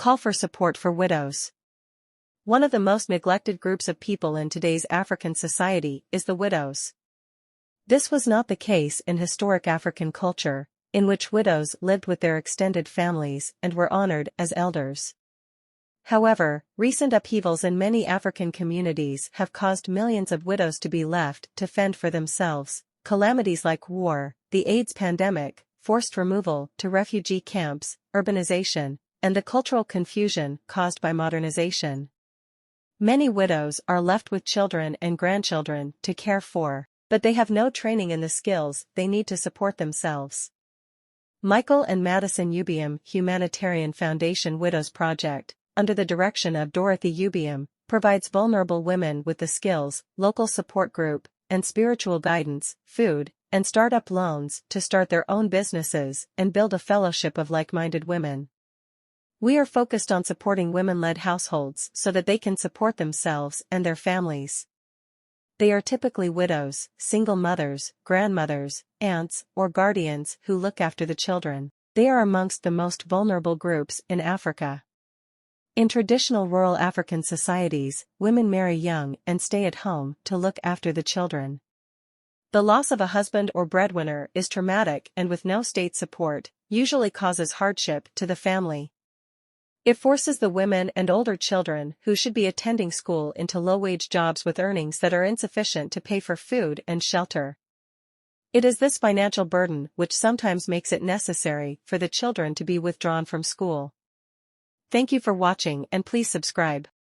Call for support for widows. One of the most neglected groups of people in today's African society is the widows. This was not the case in historic African culture, in which widows lived with their extended families and were honored as elders. However, recent upheavals in many African communities have caused millions of widows to be left to fend for themselves. Calamities like war, the AIDS pandemic, forced removal to refugee camps, urbanization, and the cultural confusion caused by modernization. Many widows are left with children and grandchildren to care for, but they have no training in the skills they need to support themselves. Michael and Madison Ubiam Humanitarian Foundation Widows Project, under the direction of Dorothy Ubiam, provides vulnerable women with the skills, local support group, and spiritual guidance, food, and startup loans to start their own businesses and build a fellowship of like-minded women. We are focused on supporting women-led households so that they can support themselves and their families. They are typically widows, single mothers, grandmothers, aunts, or guardians who look after the children. They are amongst the most vulnerable groups in Africa. In traditional rural African societies, women marry young and stay at home to look after the children. The loss of a husband or breadwinner is traumatic and with no state support, usually causes hardship to the family. It forces the women and older children who should be attending school into low-wage jobs with earnings that are insufficient to pay for food and shelter. It is this financial burden which sometimes makes it necessary for the children to be withdrawn from school. Thank you for watching and please subscribe.